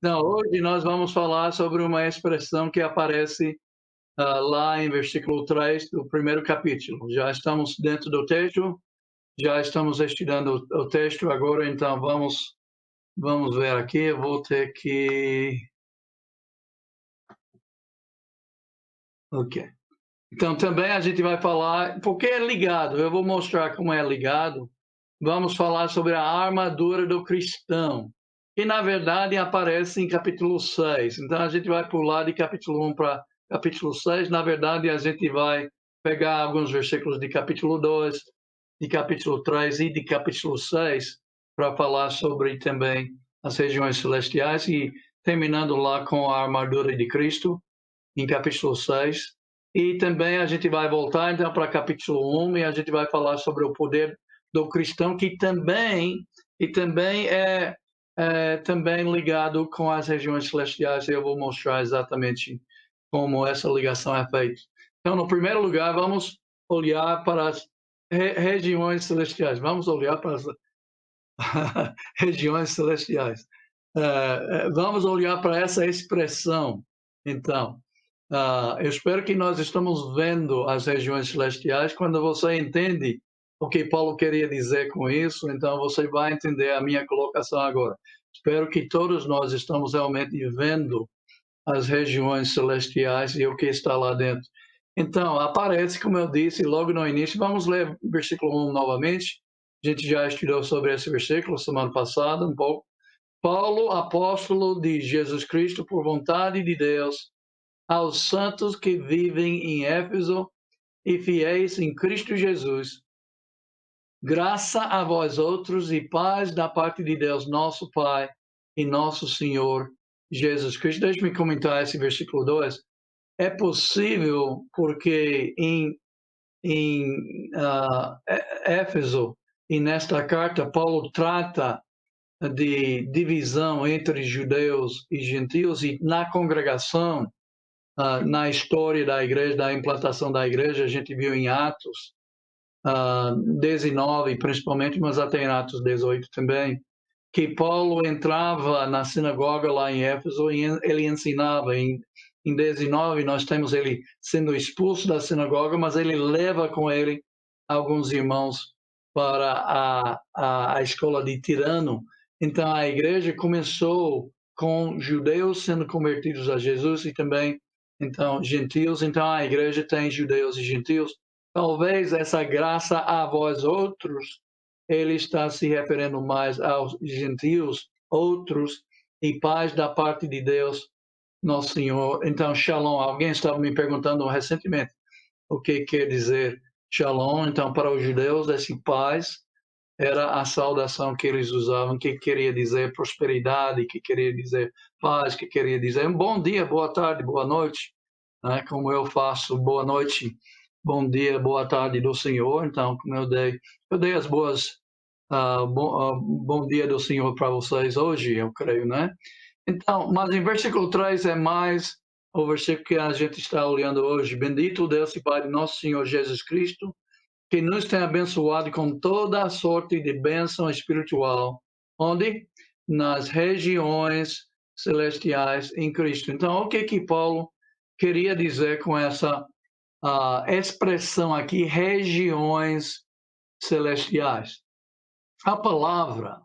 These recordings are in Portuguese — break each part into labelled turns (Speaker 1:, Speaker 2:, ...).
Speaker 1: Não, hoje nós vamos falar sobre uma expressão que aparece lá em versículo 3 do primeiro capítulo. Já estamos dentro do texto, já estamos estudando o texto agora, então vamos ver aqui. Eu vou ter que. Ok. Então também a gente vai falar, porque é ligado, eu vou mostrar como é ligado. Vamos falar sobre a armadura do cristão, que na verdade aparece em capítulo 6. Então a gente vai pular de capítulo 1 para capítulo 6. Na verdade, a gente vai pegar alguns versículos de capítulo 2, de capítulo 3 e de capítulo 6 para falar sobre também as regiões celestiais e terminando lá com a armadura de Cristo em capítulo 6. E também a gente vai voltar então para capítulo 1 e a gente vai falar sobre o poder do cristão, que também é também ligado com as regiões celestiais. Eu vou mostrar exatamente como essa ligação é feita. Então, no primeiro lugar, vamos olhar para as regiões celestiais. Vamos olhar para as regiões celestiais. Vamos olhar para essa expressão, então. Eu espero que nós estamos vendo as regiões celestiais. Quando você entende o que Paulo queria dizer com isso, então você vai entender a minha colocação agora. Espero que todos nós estamos realmente vendo as regiões celestiais e o que está lá dentro. Então, aparece, como eu disse logo no início, vamos ler o versículo 1 novamente. A gente já estudou sobre esse versículo semana passada, um pouco. Paulo, apóstolo de Jesus Cristo, por vontade de Deus, aos santos que vivem em Éfeso e fiéis em Cristo Jesus. Graça a vós outros e paz da parte de Deus, nosso Pai e nosso Senhor Jesus Cristo. Deixe-me comentar esse versículo 2. É possível porque em Éfeso e nesta carta Paulo trata de divisão entre judeus e gentios e na congregação, na história da igreja, da implantação da igreja, a gente viu em Atos 19, principalmente, mas até em Atos 18 também, que Paulo entrava na sinagoga lá em Éfeso e ele ensinava. Em 19, nós temos ele sendo expulso da sinagoga, mas ele leva com ele alguns irmãos para a escola de Tirano. Então, a igreja começou com judeus sendo convertidos a Jesus e também, então, gentios. Então, a igreja tem judeus e gentios. Talvez essa graça a vós outros, ele está se referindo mais aos gentios, outros, e paz da parte de Deus, nosso Senhor. Então, shalom. Alguém estava me perguntando recentemente o que quer dizer shalom. Então, para os judeus, esse paz era a saudação que eles usavam, que queria dizer prosperidade, que queria dizer paz, que queria dizer um bom dia, boa tarde, boa noite, né? Como eu faço boa noite, bom dia, boa tarde do Senhor. Então, como eu dei as boas, bom dia do Senhor para vocês hoje, eu creio, né? Então, mas em versículo 3 é mais o versículo que a gente está olhando hoje. Bendito Deus e Pai de nosso Senhor Jesus Cristo, que nos tem abençoado com toda a sorte de bênção espiritual, onde? Nas regiões celestiais em Cristo. Então, o que Paulo queria dizer com essa expressão aqui, regiões celestiais? A palavra,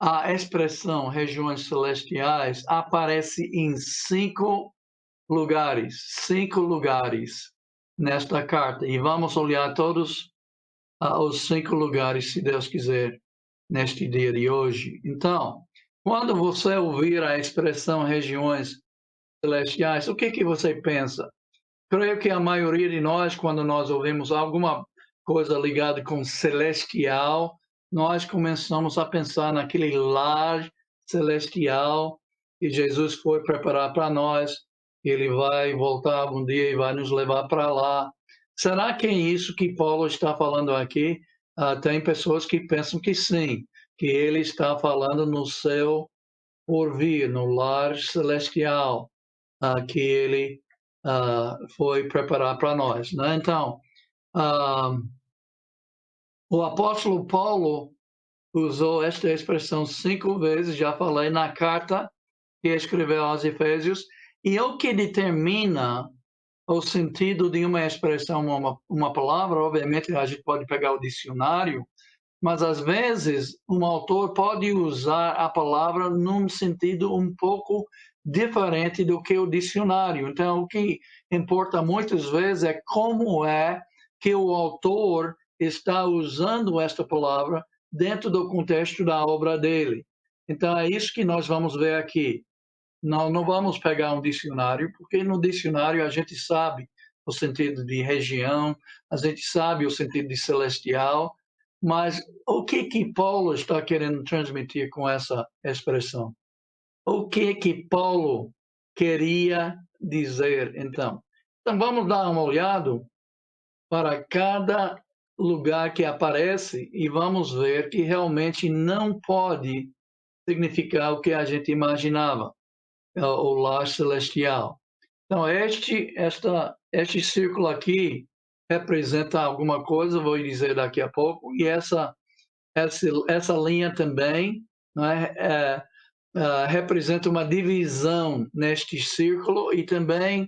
Speaker 1: a expressão regiões celestiais aparece em cinco lugares nesta carta. E vamos olhar todos os 5 lugares, se Deus quiser, neste dia de hoje. Então, quando você ouvir a expressão regiões celestiais, o que você pensa? Creio que a maioria de nós, quando nós ouvimos alguma coisa ligada com celestial, nós começamos a pensar naquele lar celestial que Jesus foi preparar para nós. Ele vai voltar um dia e vai nos levar para lá. Será que é isso que Paulo está falando aqui? Tem pessoas que pensam que sim, que ele está falando no céu por vir, no lar celestial, que ele foi preparar para nós, né? Então, o apóstolo Paulo usou esta expressão 5 vezes, já falei, na carta que escreveu aos Efésios, e o que determina o sentido de uma expressão, uma palavra, obviamente a gente pode pegar o dicionário, mas às vezes um autor pode usar a palavra num sentido um pouco diferente do que o dicionário. Então, o que importa muitas vezes é como é que o autor está usando esta palavra dentro do contexto da obra dele. Então, é isso que nós vamos ver aqui. Não vamos pegar um dicionário, porque no dicionário a gente sabe o sentido de região, a gente sabe o sentido de celestial, mas o que Paulo está querendo transmitir com essa expressão? O que Paulo queria dizer, então? Então, vamos dar uma olhada para cada lugar que aparece e vamos ver que realmente não pode significar o que a gente imaginava, o lar celestial. Então, este círculo aqui representa alguma coisa, vou dizer daqui a pouco, e essa linha também, não é, representa uma divisão neste círculo, e também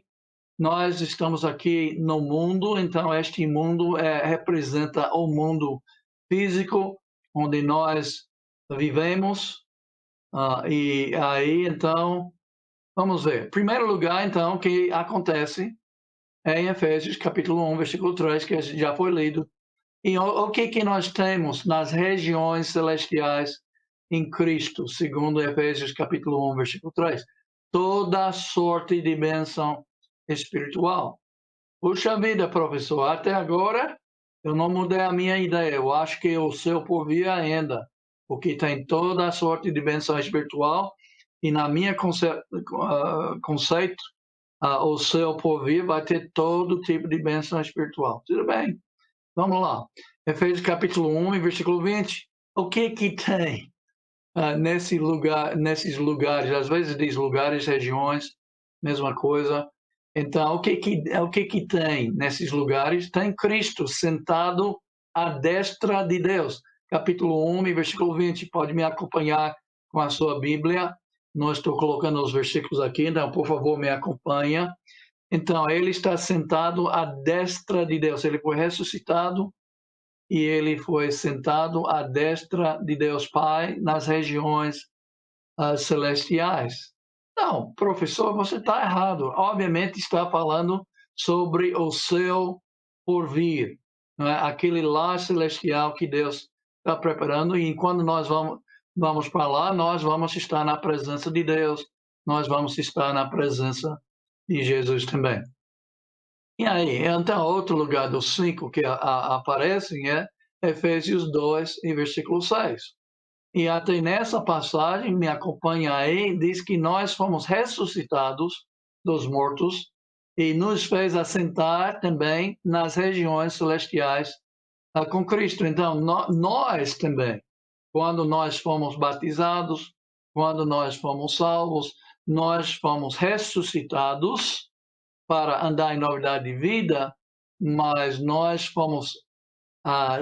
Speaker 1: nós estamos aqui no mundo, então este mundo representa o mundo físico, onde nós vivemos, e aí, então, vamos ver. Primeiro lugar, então, que acontece é em Efésios, capítulo 1, versículo 3, que já foi lido. E o que nós temos nas regiões celestiais em Cristo, segundo Efésios, capítulo 1, versículo 3? Toda sorte de bênção espiritual. Puxa vida, professor, até agora eu não mudei a minha ideia. Eu acho que o seu por vir ainda, porque tem toda a sorte de bênção espiritual, e na minha conceito, o seu por vir vai ter todo tipo de bênção espiritual. Tudo bem, vamos lá. Efésios capítulo 1, versículo 20. O que tem nesses lugares? Às vezes diz lugares, regiões, mesma coisa. Então, o que tem nesses lugares? Tem Cristo sentado à destra de Deus. Capítulo 1, versículo 20. Pode me acompanhar com a sua Bíblia. Não estou colocando os versículos aqui, então, por favor, me acompanha. Então, ele está sentado à destra de Deus. Ele foi ressuscitado e ele foi sentado à destra de Deus Pai nas regiões celestiais. Não, professor, você está errado. Obviamente está falando sobre o seu porvir, não é? Aquele lar celestial que Deus está preparando, e quando nós vamos para lá, nós vamos estar na presença de Deus, nós vamos estar na presença de Jesus também. E aí, então, outro lugar dos 5 que aparecem é Efésios 2, em versículo 6. E até nessa passagem, me acompanha aí, diz que nós fomos ressuscitados dos mortos e nos fez assentar também nas regiões celestiais com Cristo. Então, nós também, quando nós fomos batizados, quando nós fomos salvos, nós fomos ressuscitados para andar em novidade de vida, mas nós fomos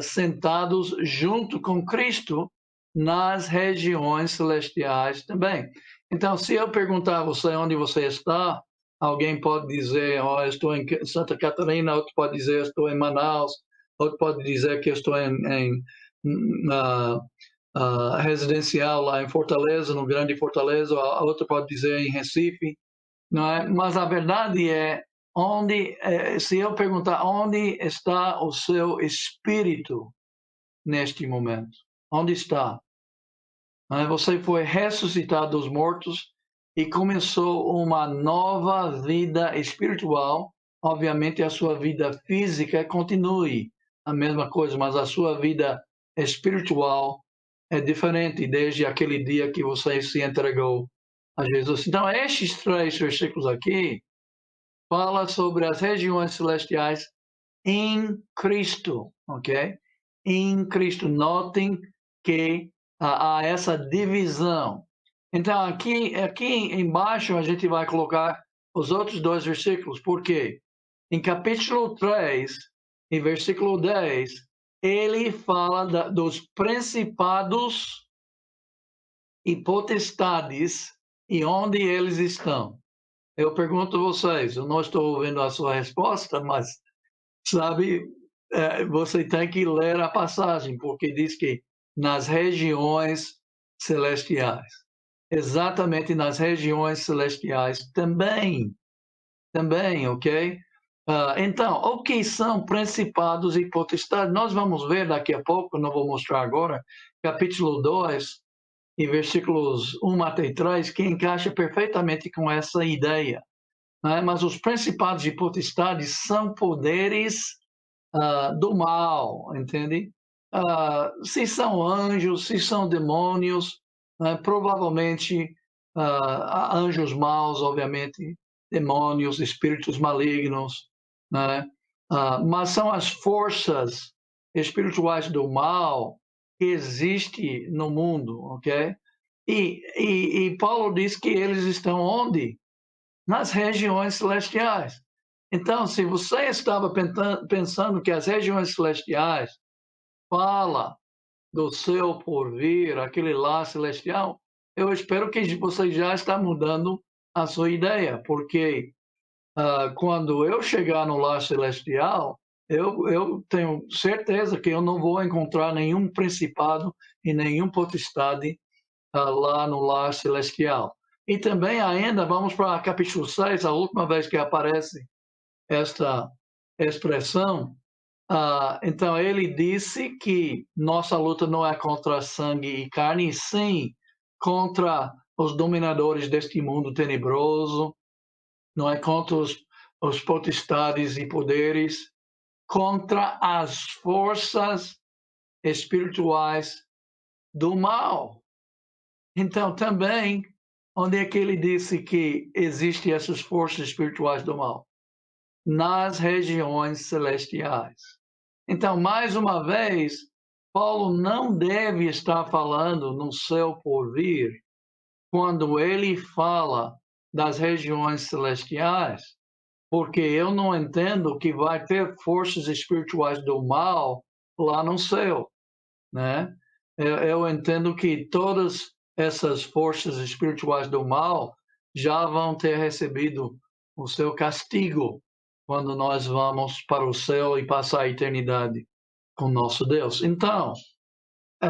Speaker 1: sentados junto com Cristo nas regiões celestiais também. Então, se eu perguntar a você onde você está, alguém pode dizer, oh, eu estou em Santa Catarina, outro pode dizer, eu estou em Manaus, outro pode dizer que eu estou na residencial lá em Fortaleza, no Grande Fortaleza, outro pode dizer em Recife, não é? Mas a verdade é, se eu perguntar onde está o seu espírito neste momento, onde está? Você foi ressuscitado dos mortos e começou uma nova vida espiritual. Obviamente, a sua vida física continue a mesma coisa, mas a sua vida espiritual é diferente desde aquele dia que você se entregou a Jesus. Então, estes 3 versículos aqui fala sobre as regiões celestiais em Cristo, ok? Em Cristo. Notem que há essa divisão. Então, aqui embaixo a gente vai colocar os outros 2 versículos. Por quê? Em capítulo 3, em versículo 10, ele fala dos principados e potestades E onde eles estão? Eu pergunto a vocês, eu não estou ouvindo a sua resposta, mas, sabe, você tem que ler a passagem, porque diz que nas regiões celestiais. Exatamente nas regiões celestiais também, ok? Então, o que são principados e potestades? Nós vamos ver daqui a pouco, não vou mostrar agora, capítulo 2, e versículos 1 até 3, que encaixa perfeitamente com essa ideia. Né? Mas os principados e potestades são poderes do mal, entende? Se são anjos, se são demônios, provavelmente anjos maus, obviamente, demônios, espíritos malignos, né? Mas são as forças espirituais do mal que existem no mundo, ok? E Paulo diz que eles estão onde? Nas regiões celestiais. Então, se você estava pensando que as regiões celestiais fala do seu porvir, aquele lá celestial, eu espero que você já está mudando a sua ideia, porque quando eu chegar no lar celestial, eu tenho certeza que eu não vou encontrar nenhum principado e nenhum potestade lá no lar celestial. E também ainda vamos para capítulo 6, a última vez que aparece esta expressão. Então, ele disse que nossa luta não é contra sangue e carne, e sim contra os dominadores deste mundo tenebroso, não é contra os potestades e poderes, contra as forças espirituais do mal. Então, também, onde é que ele disse que existem essas forças espirituais do mal? Nas regiões celestiais. Então, mais uma vez, Paulo não deve estar falando no seu porvir quando ele fala das regiões celestiais, porque eu não entendo que vai ter forças espirituais do mal lá no céu, né? Eu entendo que todas essas forças espirituais do mal já vão ter recebido o seu castigo quando nós vamos para o céu e passar a eternidade com nosso Deus. Então,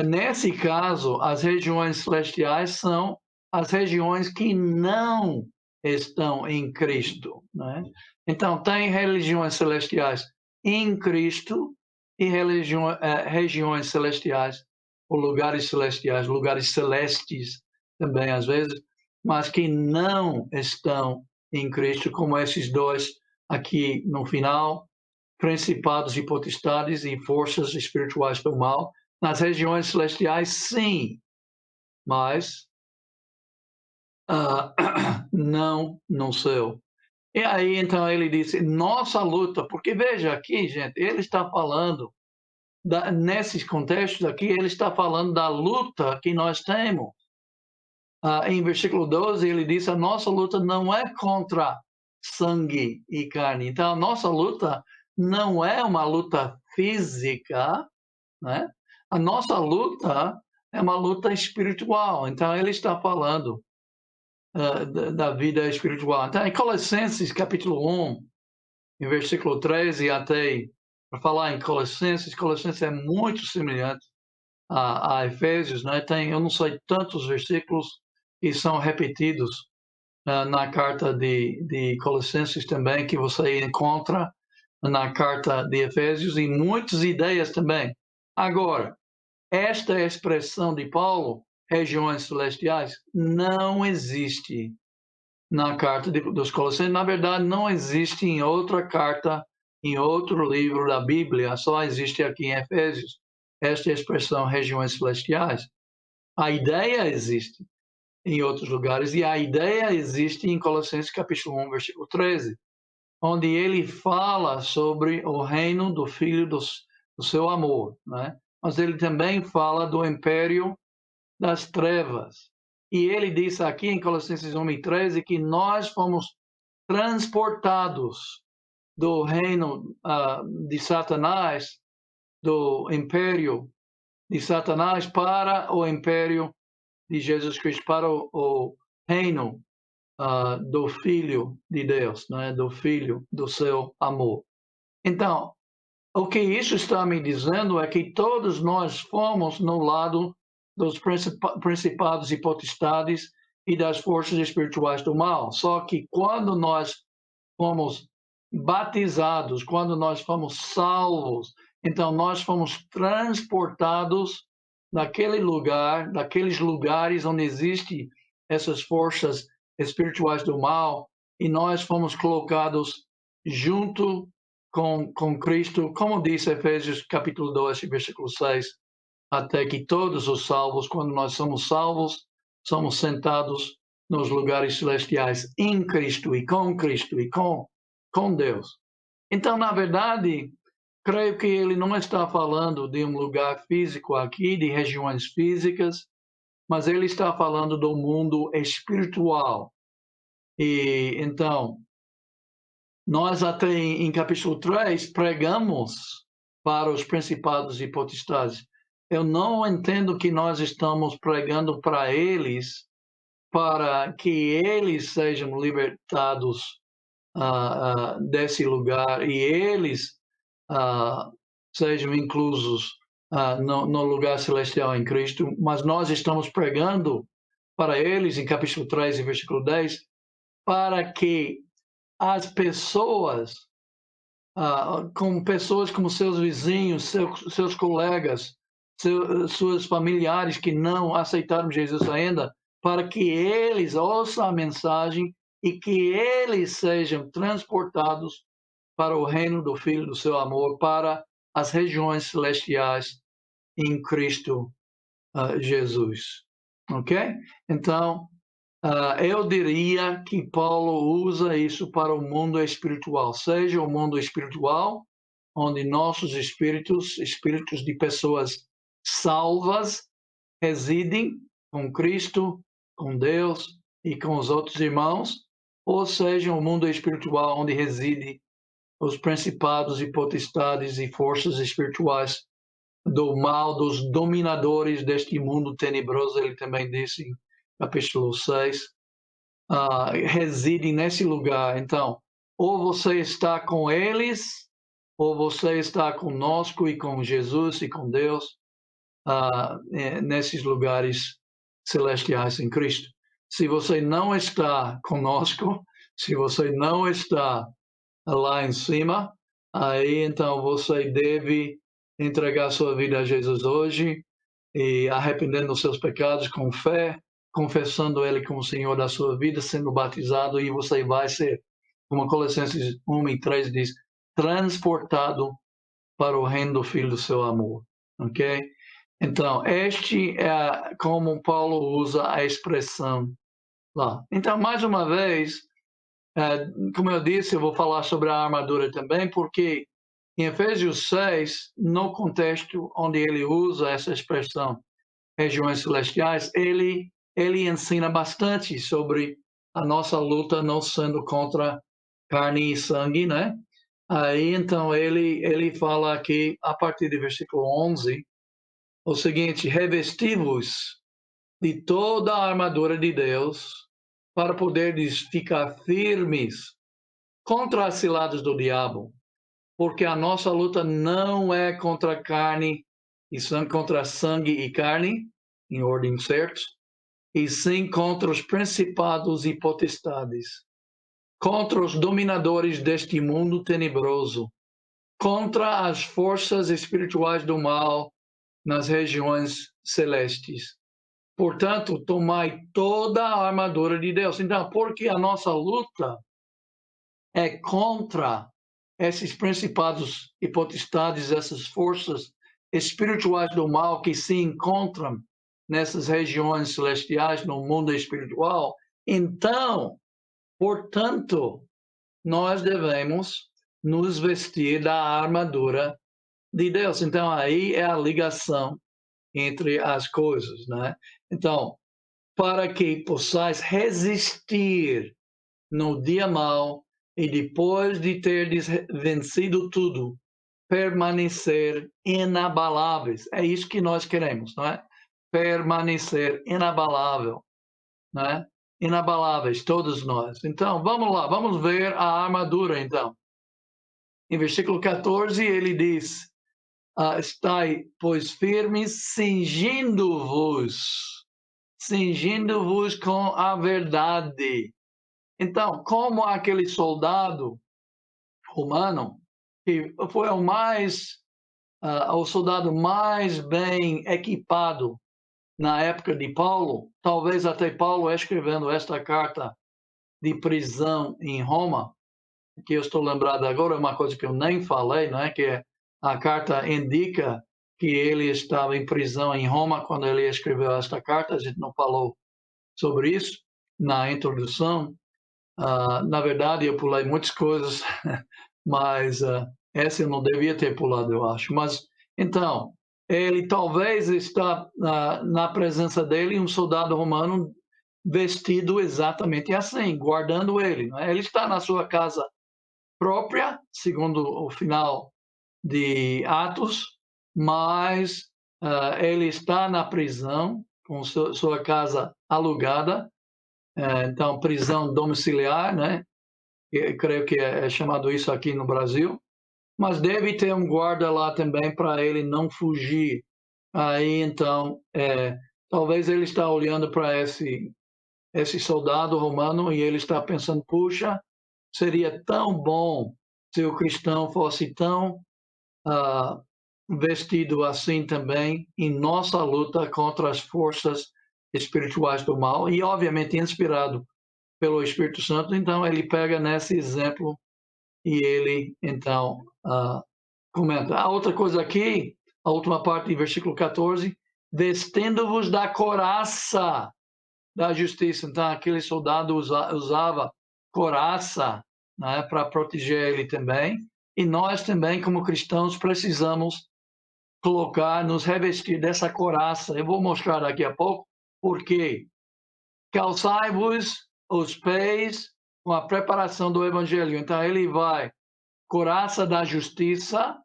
Speaker 1: nesse caso, as regiões celestiais são as regiões que não estão em Cristo, né? Então, tem religiões celestiais em Cristo e regiões celestiais, ou lugares celestiais, lugares celestes também às vezes, mas que não estão em Cristo, como esses dois aqui no final, principados e potestades e forças espirituais do mal. Nas regiões celestiais, sim, mas não no céu. E aí, então, ele disse, nossa luta, porque veja aqui, gente, ele está falando, nesses contextos aqui, ele está falando da luta que nós temos. Em versículo 12, ele diz, a nossa luta não é contra sangue e carne. Então, a nossa luta não é uma luta física, né? A nossa luta é uma luta espiritual. Então, ele está falando da vida espiritual. Então, em Colossenses, capítulo 1, em versículo 13 até, para falar em Colossenses é muito semelhante a Efésios, né? Tem, eu não sei, tantos versículos que são repetidos na carta de Colossenses também, que você encontra na carta de Efésios, e muitas ideias também. Agora, esta expressão de Paulo, regiões celestiais, não existe na carta dos Colossenses. Na verdade, não existe em outra carta, em outro livro da Bíblia, só existe aqui em Efésios, esta expressão regiões celestiais. A ideia existe em outros lugares, e a ideia existe em Colossenses capítulo 1, versículo 13, onde ele fala sobre o reino do Filho do seu amor, né? Mas ele também fala do império das trevas. E ele diz aqui em Colossenses 1:13 que nós fomos transportados do reino de Satanás, do império de Satanás, para o império de Jesus Cristo, para o reino do Filho de Deus, né? Do Filho, do seu amor. Então, o que isso está me dizendo é que todos nós fomos no lado dos principados e potestades e das forças espirituais do mal. Só que quando nós fomos batizados, quando nós fomos salvos, então nós fomos transportados daquele lugar, daqueles lugares onde existem essas forças espirituais do mal, e nós fomos colocados junto com Cristo, como diz Efésios capítulo 2, versículo 6, até que todos os salvos, quando nós somos salvos, somos sentados nos lugares celestiais em Cristo e com Deus. Então, na verdade, creio que ele não está falando de um lugar físico aqui, de regiões físicas, mas ele está falando do mundo espiritual. E então, nós até em capítulo 3 pregamos para os principados e potestades. Eu não entendo que nós estamos pregando para eles para que eles sejam libertados desse lugar e eles sejam inclusos no lugar celestial em Cristo, mas nós estamos pregando para eles, em capítulo 3 e versículo 10, para que as pessoas, como pessoas como seus vizinhos, seus colegas, seus familiares que não aceitaram Jesus ainda, para que eles ouçam a mensagem e que eles sejam transportados para o reino do Filho do seu amor, para as regiões celestiais em Cristo Jesus. Ok? Então, eu diria que Paulo usa isso para o mundo espiritual, seja o mundo espiritual, onde nossos espíritos de pessoas salvas, residem com Cristo, com Deus e com os outros irmãos, ou seja, o mundo espiritual onde reside os principados e potestades e forças espirituais do mal, dos dominadores deste mundo tenebroso, ele também disse em capítulo 6, residem nesse lugar. Então, ou você está com eles, ou você está conosco e com Jesus e com Deus, nesses lugares celestiais em Cristo. Se você não está conosco, se você não está lá em cima, aí então você deve entregar sua vida a Jesus hoje e arrependendo dos seus pecados com fé, confessando Ele como Senhor da sua vida, sendo batizado, e você vai ser, como Colossenses 1 e 3 diz, transportado para o reino do Filho do seu amor. Ok? Então, este é como Paulo usa a expressão lá. Então, mais uma vez, como eu disse, eu vou falar sobre a armadura também, porque em Efésios 6, no contexto onde ele usa essa expressão, regiões celestiais, ele ensina bastante sobre a nossa luta não sendo contra carne e sangue, né? Aí, então, ele fala aqui, a partir do versículo 11, o seguinte: revesti-vos de toda a armadura de Deus para poderes ficar firmes contra as ciladas do diabo, porque a nossa luta não é contra carne e sangue, contra sangue e carne, em ordem certa, e sim contra os principados e potestades, contra os dominadores deste mundo tenebroso, contra as forças espirituais do mal nas regiões celestes. Portanto, tomai toda a armadura de Deus. Então, porque a nossa luta é contra esses principados e potestades, essas forças espirituais do mal que se encontram nessas regiões celestiais, no mundo espiritual, então, portanto, nós devemos nos vestir da armadura de Deus. Então, aí é a ligação entre as coisas, né? Então, para que possais resistir no dia mau e depois de ter vencido tudo, permanecer inabaláveis. É isso que nós queremos, não é? Permanecer inabalável, não é? inabaláveis, todos nós. Então, vamos lá, vamos ver a armadura, então. Em versículo 14, ele diz, estai, pois, firmes, cingindo-vos com a verdade. Então, como aquele soldado romano, que foi o soldado mais bem equipado na época de Paulo, talvez até Paulo escrevendo esta carta de prisão em Roma, que eu estou lembrado agora, é uma coisa que eu nem falei, não é? Que a carta indica que ele estava em prisão em Roma quando ele escreveu esta carta, a gente não falou sobre isso na introdução. Na verdade, eu pulei muitas coisas, mas essa eu não devia ter pulado, eu acho. Mas, então, ele talvez está na presença dele um soldado romano vestido exatamente assim, guardando ele. Não é? Ele está na sua casa própria, segundo o final de Atos, mas ele está na prisão, com sua casa alugada, então prisão domiciliar, né? Eu creio que é chamado isso aqui no Brasil, mas deve ter um guarda lá também para ele não fugir. Aí então, talvez ele está olhando para esse soldado romano e ele está pensando, puxa, seria tão bom se o cristão fosse tão vestido assim também em nossa luta contra as forças espirituais do mal e, obviamente, inspirado pelo Espírito Santo. Então, ele pega nesse exemplo e ele, então, comenta. A outra coisa aqui, a última parte do versículo 14, vestindo-vos da couraça da justiça. Então, aquele soldado usava couraça, né, para proteger ele também. E nós também, como cristãos, precisamos nos revestir dessa couraça. Eu vou mostrar daqui a pouco por quê. Calçai-vos os pés com a preparação do evangelho. Então, ele vai, couraça da justiça,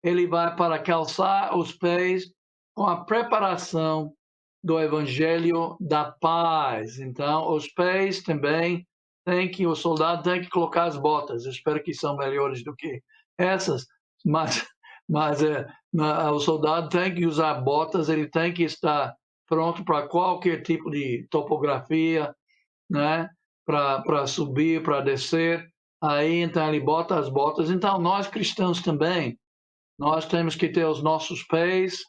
Speaker 1: ele vai para calçar os pés com a preparação do evangelho da paz. Então, os pés também o soldado tem que colocar as botas. Eu espero que são melhores do que essas, mas o soldado tem que usar botas, ele tem que estar pronto para qualquer tipo de topografia, né? Para subir, para descer. Aí, então, ele bota as botas. Então, nós cristãos também, nós temos que ter os nossos pés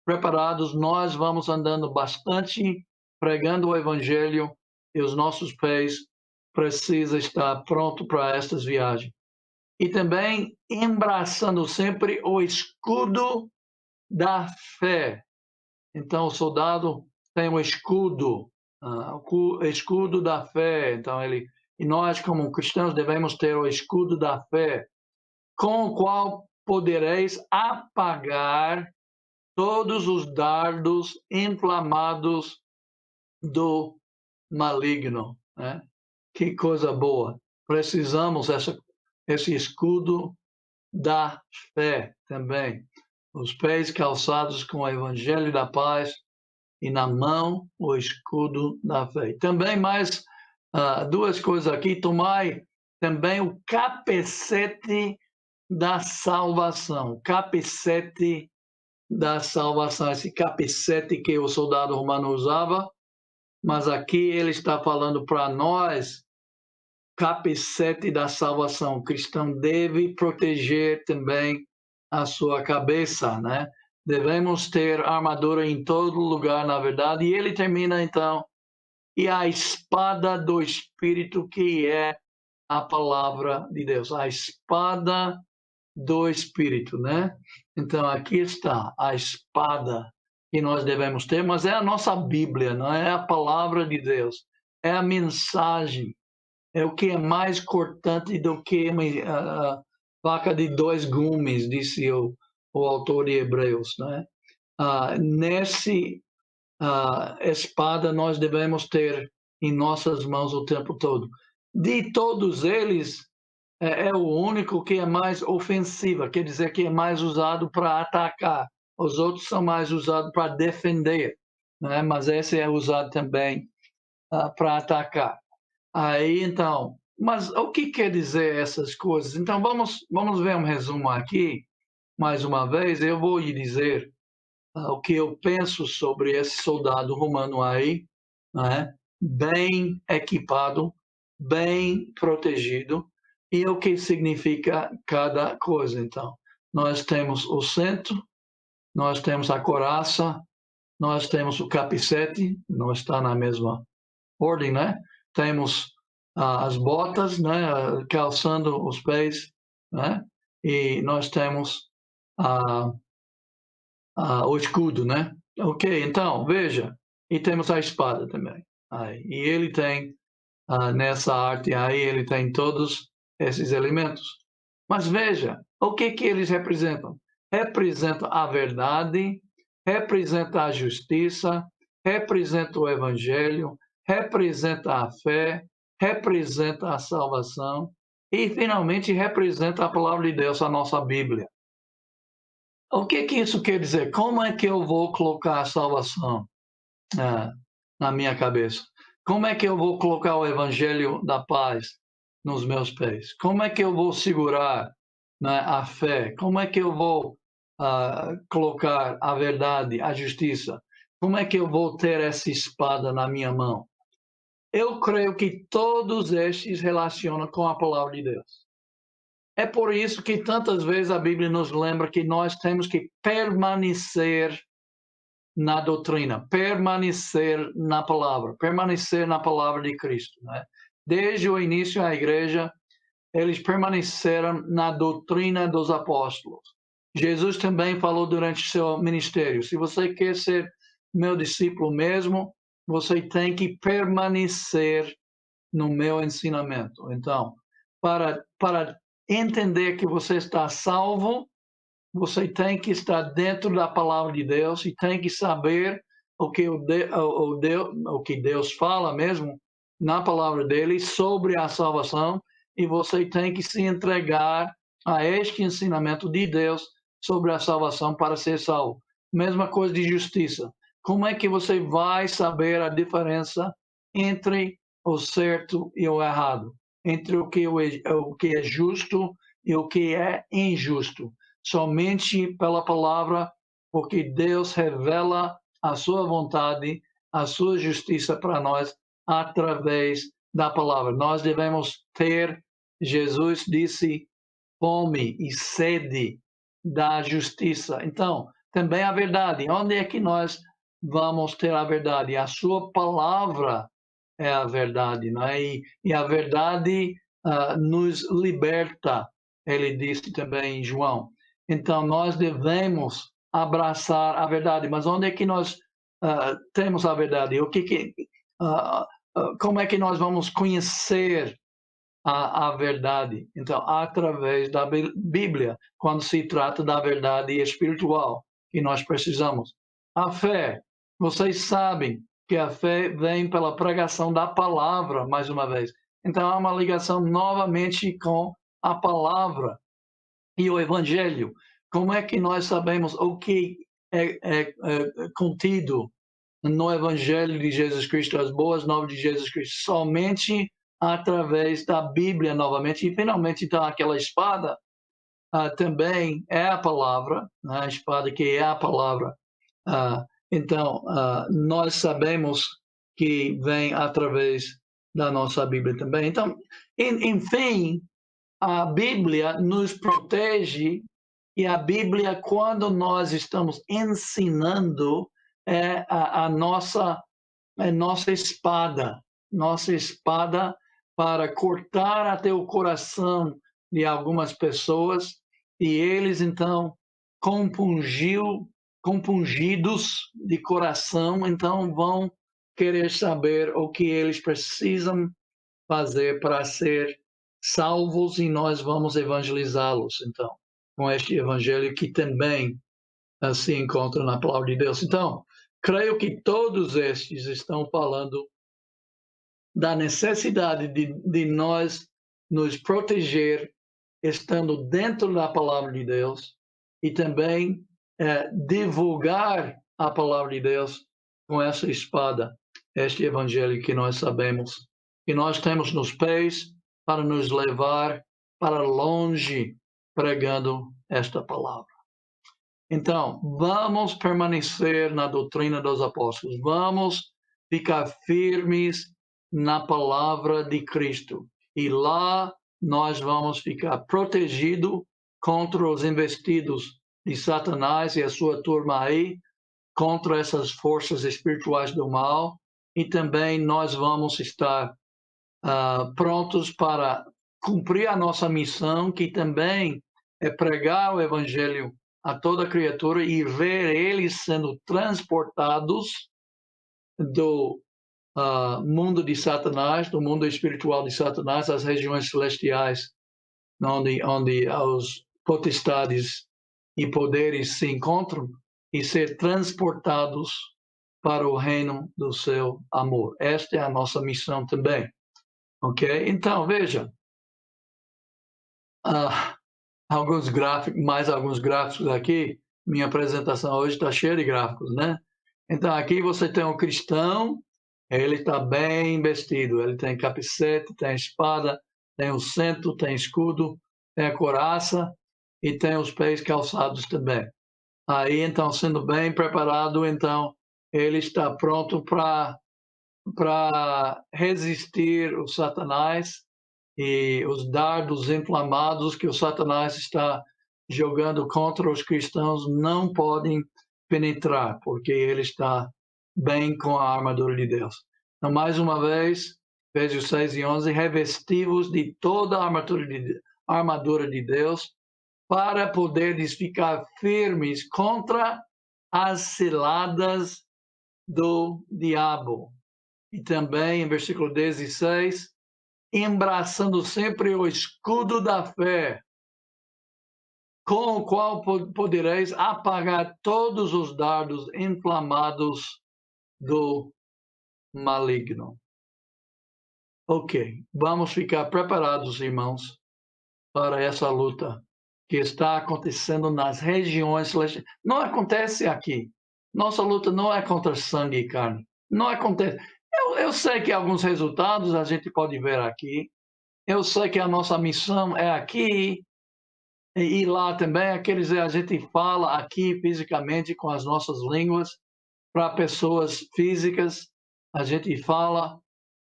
Speaker 1: preparados. Nós vamos andando bastante, pregando o evangelho, e os nossos pés precisam estar prontos para estas viagens. E também embraçando sempre o escudo da fé. Então, o soldado tem um escudo, o escudo da fé. Então, e nós, como cristãos, devemos ter o escudo da fé, com o qual podereis apagar todos os dardos inflamados do maligno. Né? Que coisa boa. Precisamos esse escudo da fé também. Os pés calçados com o evangelho da paz e na mão o escudo da fé. Também mais duas coisas aqui. Tomai também o capacete da salvação. Capacete da salvação. Esse capacete que o soldado romano usava, mas aqui ele está falando para nós, capacete da salvação. O cristão deve proteger também a sua cabeça, né? Devemos ter armadura em todo lugar, na verdade. E ele termina, então, e a espada do Espírito, que é a palavra de Deus. A espada do Espírito, né? Então, aqui está a espada que nós devemos ter, mas é a nossa Bíblia, não é a palavra de Deus. É a mensagem. É o que é mais cortante do que a faca de dois gumes, disse o autor de Hebreus, né? Nesse espada nós devemos ter em nossas mãos o tempo todo. De todos eles, é o único que é mais ofensiva, quer dizer que é mais usado para atacar. Os outros são mais usados para defender, né? Mas esse é usado também para atacar. Aí, então, mas o que quer dizer essas coisas? Então, vamos ver um resumo aqui. Mais uma vez, eu vou lhe dizer o que eu penso sobre esse soldado romano aí, né? Bem equipado, bem protegido, e o que significa cada coisa. Então, nós temos o cinto, nós temos a couraça, nós temos o capacete, não está na mesma ordem, né? Temos as botas, né? Calçando os pés, né? E nós temos o escudo, né? Ok, então, veja. E temos a espada também. Aí, e ele tem, nessa arte aí, ele tem todos esses elementos. Mas veja, o que eles representam? Representam a verdade, representa a justiça, representa o evangelho, representa a fé, representa a salvação e, finalmente, representa a palavra de Deus, a nossa Bíblia. O que isso quer dizer? Como é que eu vou colocar a salvação na minha cabeça? Como é que eu vou colocar o evangelho da paz nos meus pés? Como é que eu vou segurar, né, a fé? Como é que eu vou colocar a verdade, a justiça? Como é que eu vou ter essa espada na minha mão? Eu creio que todos estes relacionam com a palavra de Deus. É por isso que tantas vezes a Bíblia nos lembra que nós temos que permanecer na doutrina, permanecer na palavra de Cristo, né? Desde o início da igreja, eles permaneceram na doutrina dos apóstolos. Jesus também falou durante seu ministério: se você quer ser meu discípulo mesmo, você tem que permanecer no meu ensinamento. Então, para entender que você está salvo, você tem que estar dentro da palavra de Deus e tem que saber o que Deus fala mesmo na palavra dele sobre a salvação, e você tem que se entregar a este ensinamento de Deus sobre a salvação para ser salvo. Mesma coisa de justiça. Como é que você vai saber a diferença entre o certo e o errado? Entre o que é justo e o que é injusto? Somente pela palavra, porque Deus revela a sua vontade, a sua justiça para nós através da palavra. Nós devemos ter, Jesus disse, fome e sede da justiça. Então, também a verdade. Onde é que nós vamos ter a verdade? A sua palavra é a verdade, não é? E a verdade nos liberta, ele disse também em João. Então, nós devemos abraçar a verdade. Mas onde é que nós temos a verdade? Como é que nós vamos conhecer a verdade? Então, através da Bíblia, quando se trata da verdade espiritual que nós precisamos. A fé, vocês sabem que a fé vem pela pregação da palavra, mais uma vez. Então, há uma ligação novamente com a palavra e o evangelho. Como é que nós sabemos o que é contido no evangelho de Jesus Cristo, as boas novas de Jesus Cristo? Somente através da Bíblia novamente. E finalmente, então, aquela espada também é a palavra, né? A espada que é a palavra. Então, nós sabemos que vem através da nossa Bíblia também. Então, enfim, a Bíblia nos protege, e a Bíblia, quando nós estamos ensinando, é a nossa espada para cortar até o coração de algumas pessoas, e eles então compungidos de coração, então vão querer saber o que eles precisam fazer para ser salvos, e nós vamos evangelizá-los, então, com este evangelho que também se encontra na palavra de Deus. Então, creio que todos estes estão falando da necessidade de nós nos proteger estando dentro da palavra de Deus, e também divulgar a palavra de Deus com essa espada. este evangelho que nós sabemos, que nós temos nos pés para nos levar para longe pregando esta palavra. Então, vamos permanecer na doutrina dos apóstolos, vamos ficar firmes na palavra de Cristo. E lá nós vamos ficar protegidos contra os investidos de Satanás e a sua turma aí, contra essas forças espirituais do mal, e também nós vamos estar prontos para cumprir a nossa missão, que também é pregar o evangelho a toda criatura e ver eles sendo transportados do mundo de Satanás, do mundo espiritual de Satanás, às regiões celestiais, onde os potestades e poderes se encontram, e ser transportados para o reino do seu amor. Esta é a nossa missão também. Ok? Então, veja, alguns gráficos, mais alguns gráficos aqui. Minha apresentação hoje está cheia de gráficos, né? Então, aqui você tem um cristão, ele está bem vestido, ele tem capacete, tem espada, tem o cinto, tem escudo, tem a couraça e tem os pés calçados também. Aí, então, sendo bem preparado, então, ele está pronto para resistir o Satanás e os dardos inflamados que o Satanás está jogando contra os cristãos não podem penetrar, porque ele está bem com a armadura de Deus. Então, mais uma vez, Efésios 6 e 11, revestivos de toda a armadura de Deus, para poderes ficar firmes contra as ciladas do diabo. E também, em versículo 16, embraçando sempre o escudo da fé, com o qual podereis apagar todos os dardos inflamados do maligno. Ok, vamos ficar preparados, irmãos, para essa luta que está acontecendo nas regiões celestiais. Não acontece aqui. Nossa luta não é contra sangue e carne. Não acontece. Eu sei que alguns resultados a gente pode ver aqui. Eu sei que a nossa missão é aqui e lá também. Quer dizer, a gente fala aqui fisicamente com as nossas línguas para pessoas físicas. A gente fala,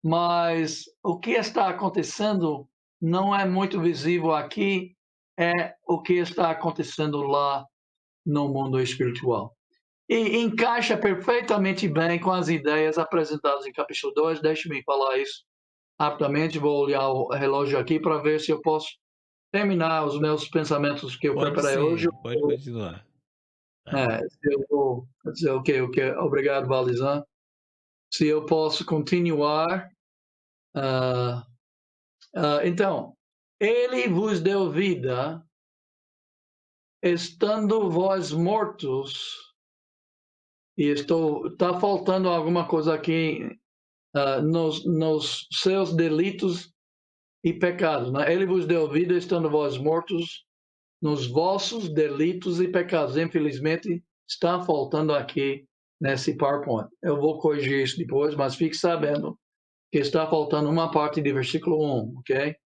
Speaker 1: mas o que está acontecendo não é muito visível aqui, é o que está acontecendo lá no mundo espiritual. E encaixa perfeitamente bem com as ideias apresentadas em capítulo 2. Deixe-me falar isso rapidamente. Vou olhar o relógio aqui para ver se eu posso terminar os meus pensamentos que eu preparei hoje.
Speaker 2: Pode continuar.
Speaker 1: Se eu vou dizer ok. Obrigado, Valizan. Se eu posso continuar. Então, ele vos deu vida, estando vós mortos, e está faltando alguma coisa aqui, nos seus delitos e pecados. Né? Ele vos deu vida, estando vós mortos nos vossos delitos e pecados. Infelizmente, está faltando aqui nesse PowerPoint. Eu vou corrigir isso depois, mas fique sabendo que está faltando uma parte de versículo 1, ok?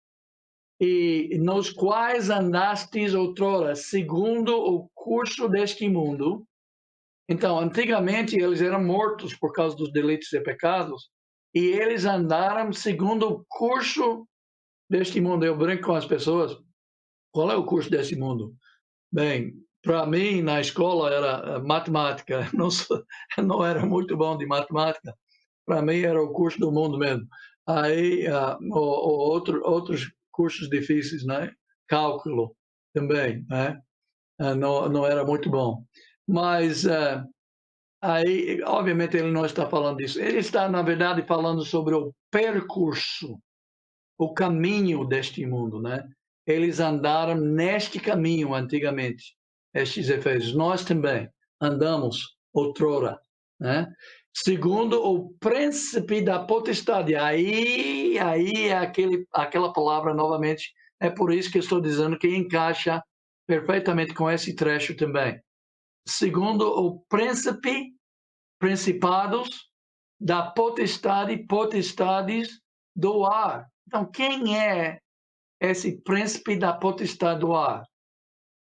Speaker 1: E nos quais andastes outrora, segundo o curso deste mundo. Então, antigamente, eles eram mortos por causa dos delitos e pecados, e eles andaram segundo o curso deste mundo. Eu brinco com as pessoas, qual é o curso desse mundo? Bem, para mim, na escola, era matemática. Não era muito bom de matemática. Para mim, era o curso do mundo mesmo. Aí, outros cursos difíceis, né? Cálculo também, né? Não era muito bom. Mas, aí, obviamente, ele não está falando disso. Ele está, na verdade, falando sobre o percurso, o caminho deste mundo, né? Eles andaram neste caminho antigamente, estes efésios. Nós também andamos outrora, né? Segundo o príncipe da potestade. Aí é aquela palavra novamente. É por isso que estou dizendo que encaixa perfeitamente com esse trecho também. Segundo o príncipe, principados, da potestade, potestades do ar. Então, quem é esse príncipe da potestade do ar?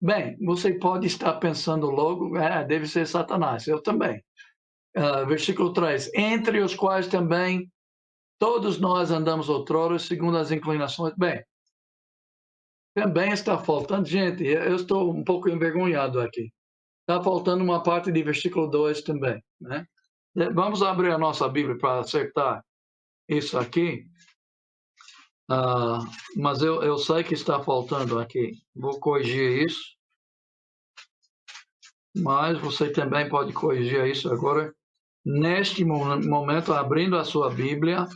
Speaker 1: Bem, você pode estar pensando logo, deve ser Satanás. Eu também. Versículo 3. Entre os quais também todos nós andamos outrora, segundo as inclinações. Bem, também está faltando, gente, eu estou um pouco envergonhado aqui. Está faltando uma parte de versículo 2 também, né? Vamos abrir a nossa Bíblia para acertar isso aqui. Mas eu sei que está faltando aqui. Vou corrigir isso. Mas você também pode corrigir isso agora, neste momento, abrindo a sua Bíblia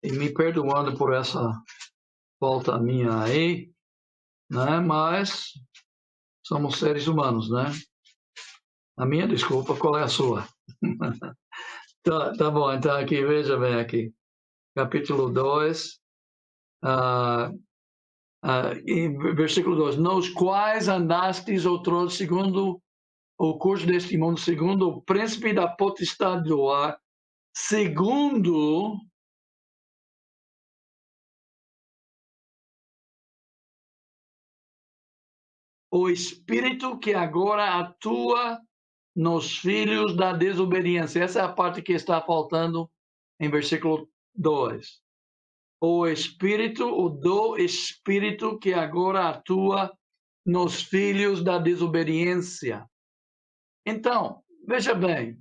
Speaker 1: e me perdoando por essa falta minha aí, né? Mas somos seres humanos, né? A minha desculpa, qual é a sua? Tá bom, então aqui, veja bem aqui. Capítulo 2, versículo 2. Nos quais andastes outrora segundo o curso deste mundo, segundo o príncipe da potestade do ar, segundo o espírito que agora atua nos filhos da desobediência. Essa é a parte que está faltando em versículo 2. O do espírito que agora atua nos filhos da desobediência. Então, veja bem,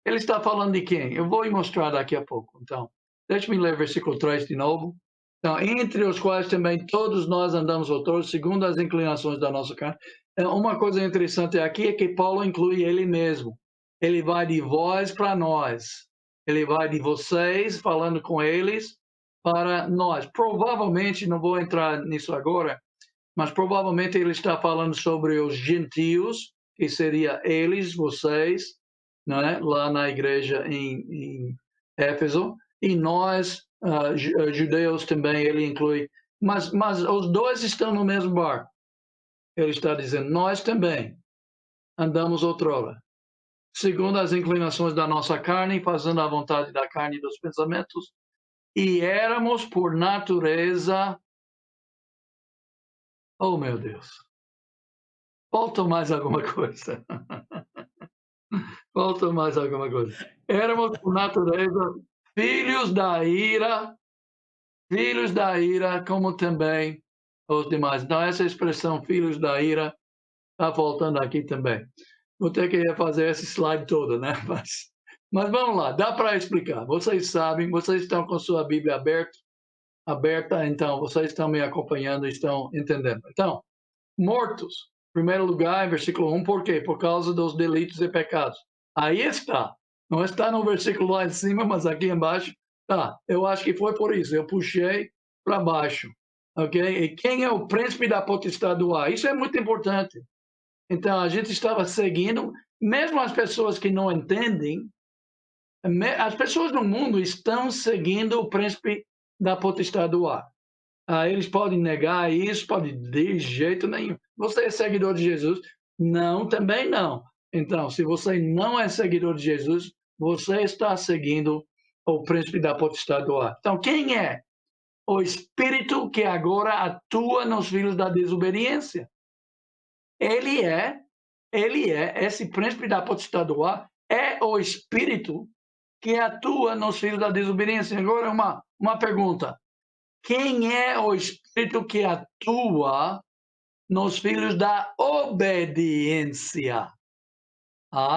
Speaker 1: ele está falando de quem? Eu vou mostrar daqui a pouco. Então, deixe-me ler versículo 3 de novo. Então, entre os quais também todos nós andamos outrora, segundo as inclinações da nossa carne. Uma coisa interessante aqui é que Paulo inclui ele mesmo. Ele vai de vós para nós. Ele vai de vocês, falando com eles, para nós. Provavelmente, não vou entrar nisso agora, mas provavelmente ele está falando sobre os gentios, que seria eles, vocês, né, lá na igreja em Éfeso, e nós, judeus também, ele inclui. Mas os dois estão no mesmo barco. Ele está dizendo, nós também andamos outrora, segundo as inclinações da nossa carne, fazendo a vontade da carne e dos pensamentos, e éramos por natureza. Oh, meu Deus. Falta mais alguma coisa. Falta mais alguma coisa. Éramos por natureza filhos da ira, como também os demais. Então, essa expressão, filhos da ira, está faltando aqui também. Vou ter que fazer esse slide todo, né? Mas vamos lá, dá para explicar. Vocês sabem, vocês estão com sua Bíblia aberta, então vocês estão me acompanhando, estão entendendo. Então, mortos, em primeiro lugar, em versículo 1, por quê? Por causa dos delitos e pecados. Aí está. Não está no versículo lá em cima, mas aqui embaixo tá. Eu acho que foi por isso. Eu puxei para baixo. Ok? E quem é o príncipe da potestade do ar? Isso é muito importante. Então, a gente estava seguindo, mesmo as pessoas que não entendem, as pessoas no mundo estão seguindo o príncipe da potestade do ar. Eles podem negar isso, podem de jeito nenhum. Você é seguidor de Jesus? Não, também não. Então, se você não é seguidor de Jesus, você está seguindo o príncipe da potestade do ar. Então, quem é? O espírito que agora atua nos filhos da desobediência. Ele é, esse príncipe da potestade do ar, é o espírito que atua nos filhos da desobediência. Agora, uma pergunta. Quem é o espírito que atua nos filhos da obediência?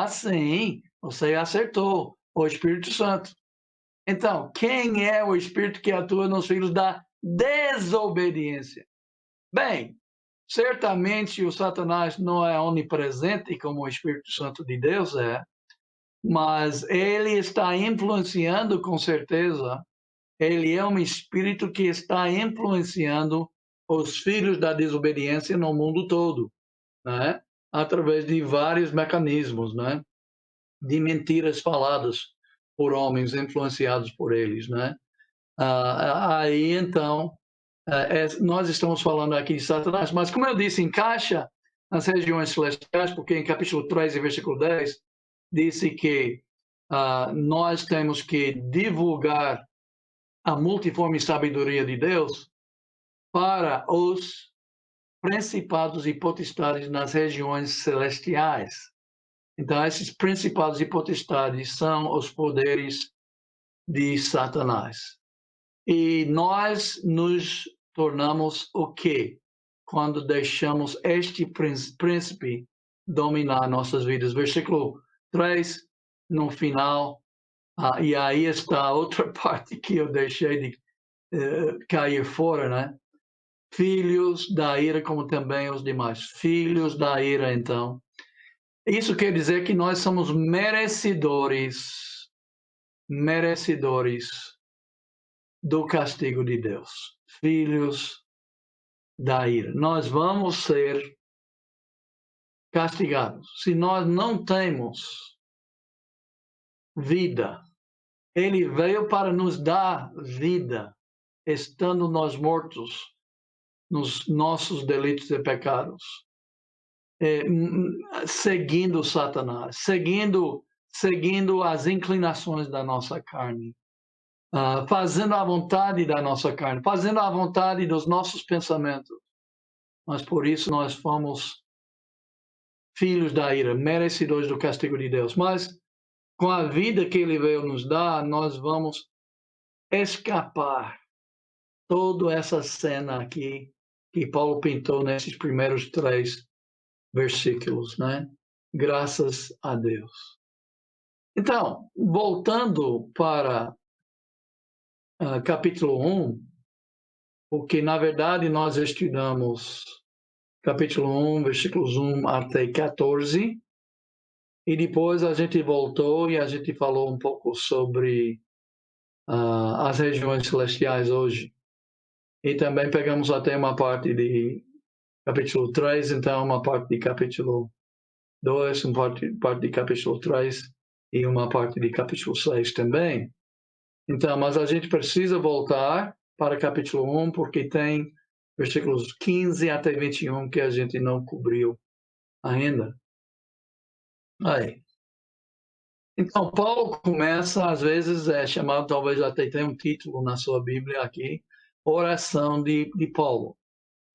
Speaker 1: Sim, você acertou. O Espírito Santo. Então, quem é o espírito que atua nos filhos da desobediência? Bem, certamente o Satanás não é onipresente como o Espírito Santo de Deus é, mas ele está influenciando com certeza. Ele é um espírito que está influenciando os filhos da desobediência no mundo todo, né? Através de vários mecanismos, né? De mentiras faladas por homens influenciados por eles, né? Aí, então, nós estamos falando aqui de Satanás, mas como eu disse, encaixa nas regiões celestiais, porque em capítulo 3 e versículo 10, disse que nós temos que divulgar a multiforme sabedoria de Deus para os principados e potestades nas regiões celestiais. Então, esses principados e potestades são os poderes de Satanás. E nós nos tornamos o quê? Quando deixamos este príncipe dominar nossas vidas. Versículo 3, no final, e aí está a outra parte que eu deixei de cair fora, né? Filhos da ira, como também os demais. Filhos da ira, então. Isso quer dizer que nós somos merecedores do castigo de Deus. Filhos da ira. Nós vamos ser castigados. Se nós não temos vida, ele veio para nos dar vida, estando nós mortos nos nossos delitos e pecados, seguindo Satanás, seguindo as inclinações da nossa carne, fazendo a vontade da nossa carne, fazendo a vontade dos nossos pensamentos. Mas por isso nós fomos filhos da ira, merecedores do castigo de Deus. Mas com a vida que ele veio nos dar, nós vamos escapar toda essa cena aqui que Paulo pintou nesses primeiros 3 versículos, né? Graças a Deus. Então, voltando para capítulo 1, porque na verdade nós estudamos capítulo 1, versículos 1 até 14, e depois a gente voltou e a gente falou um pouco sobre as regiões celestiais hoje. E também pegamos até uma parte de capítulo 3, então uma parte de capítulo 2, uma parte de capítulo 3 e uma parte de capítulo 6 também. Então, mas a gente precisa voltar para capítulo 1, porque tem versículos 15 até 21 que a gente não cobriu ainda. Aí. Então, Paulo começa, às vezes, chamado, talvez até tenha um título na sua Bíblia aqui, Oração de Paulo.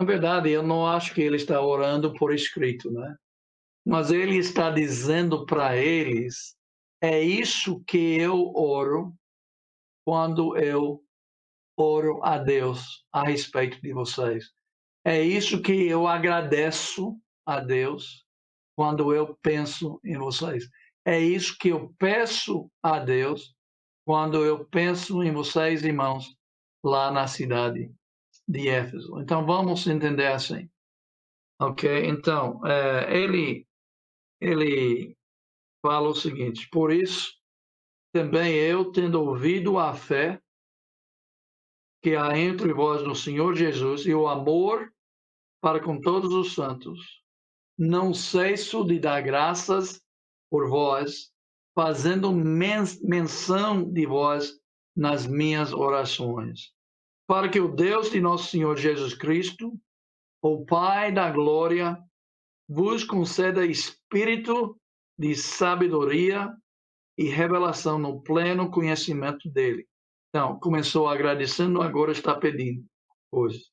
Speaker 1: Na verdade, eu não acho que ele está orando por escrito, né? Mas ele está dizendo para eles, é isso que eu oro quando eu oro a Deus a respeito de vocês. É isso que eu agradeço a Deus quando eu penso em vocês. É isso que eu peço a Deus quando eu penso em vocês, irmãos, lá na cidade de Éfeso. Então, vamos entender assim. Ok? Então, ele fala o seguinte: por isso, também eu, tendo ouvido a fé que há entre vós no Senhor Jesus e o amor para com todos os santos, não cesso de dar graças por vós, fazendo menção de vós nas minhas orações, para que o Deus de nosso Senhor Jesus Cristo, o Pai da glória, vos conceda espírito de sabedoria e revelação no pleno conhecimento dele. Então, começou agradecendo, agora está pedindo hoje.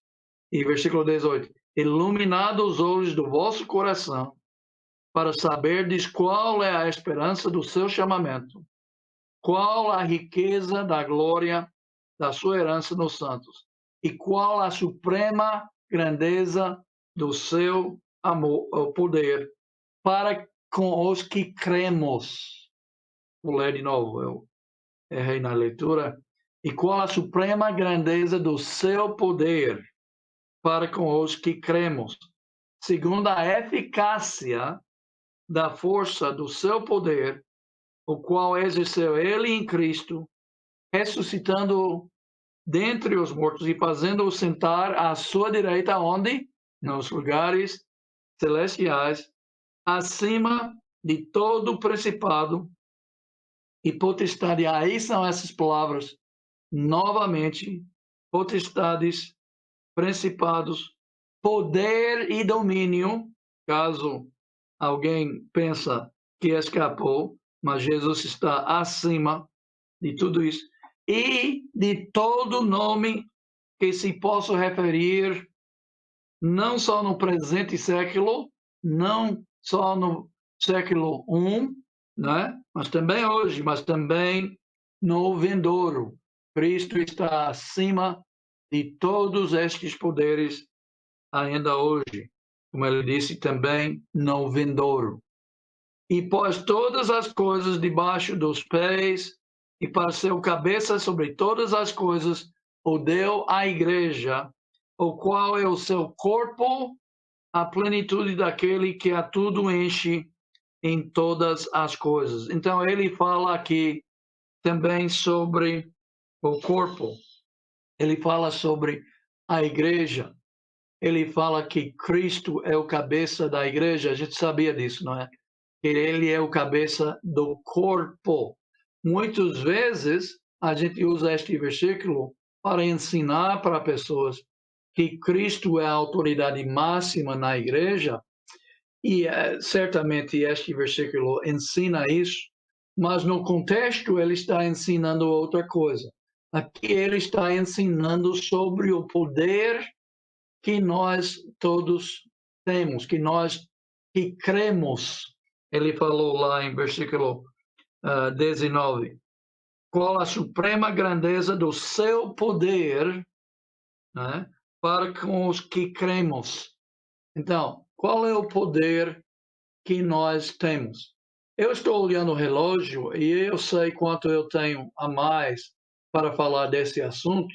Speaker 1: E versículo 18. Iluminado os olhos do vosso coração, para saberdes qual é a esperança do seu chamamento, qual a riqueza da glória da sua herança nos santos, e qual a suprema grandeza do seu amor, o poder, para com os que cremos. Vou ler de novo, eu errei na leitura. E qual a suprema grandeza do seu poder para com os que cremos, segundo a eficácia da força do seu poder, o qual exerceu ele em Cristo, ressuscitando dentre os mortos e fazendo-o sentar à sua direita, onde? Nos lugares celestiais, acima de todo principado e potestade. Aí são essas palavras, novamente, potestades, principados, poder e domínio, caso alguém pensa que escapou, mas Jesus está acima de tudo isso e de todo nome que se possa referir não só no presente século, não só no século I, né? Mas também hoje, mas também no vindouro. Cristo está acima de todos estes poderes ainda hoje, como ele disse também no vindouro. E pôs todas as coisas debaixo dos pés e para ser cabeça sobre todas as coisas, o deu à igreja, o qual é o seu corpo, a plenitude daquele que a tudo enche em todas as coisas. Então, ele fala aqui também sobre o corpo, ele fala sobre a igreja, ele fala que Cristo é o cabeça da igreja, a gente sabia disso, não é? Que ele é o cabeça do corpo. Muitas vezes, a gente usa este versículo para ensinar para pessoas que Cristo é a autoridade máxima na igreja, e certamente este versículo ensina isso, mas no contexto ele está ensinando outra coisa. Aqui ele está ensinando sobre o poder que nós todos temos, que cremos. Ele falou lá em versículo 19, qual a suprema grandeza do seu poder, né, para com os que cremos. Então, qual é o poder que nós temos? Eu estou olhando o relógio e eu sei quanto eu tenho a mais para falar desse assunto.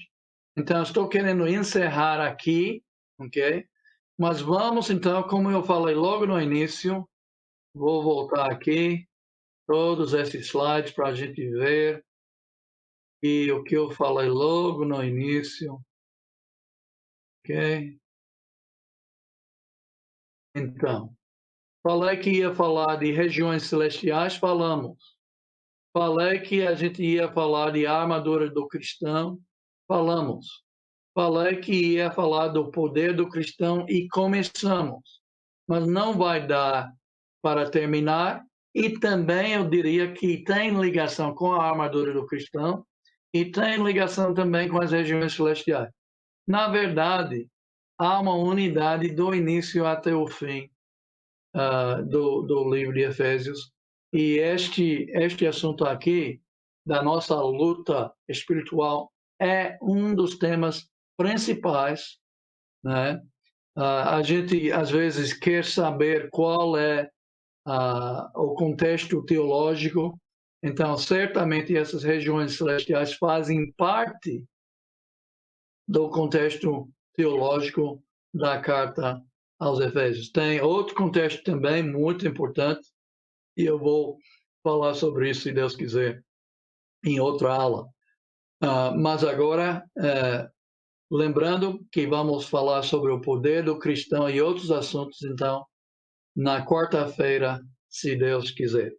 Speaker 1: Então, estou querendo encerrar aqui, ok? Mas vamos, então, como eu falei logo no início, vou voltar aqui, todos esses slides para a gente ver. E o que eu falei logo no início, ok? Então, falei que ia falar de regiões celestiais, falamos. Falei que a gente ia falar de armadura do cristão, falamos. Falei que ia falar do poder do cristão e começamos. Mas não vai dar para terminar. E também eu diria que tem ligação com a armadura do cristão e tem ligação também com as regiões celestiais. Na verdade, há uma unidade do início até o fim do livro de Efésios. E este assunto aqui, da nossa luta espiritual, é um dos temas principais, né? A gente, às vezes, quer saber qual é o contexto teológico. Então, certamente, essas regiões celestiais fazem parte do contexto teológico da carta aos Efésios. Tem outro contexto também muito importante, e eu vou falar sobre isso, se Deus quiser, em outra aula. Mas agora, lembrando que vamos falar sobre o poder do cristão e outros assuntos, então, na quarta-feira, se Deus quiser.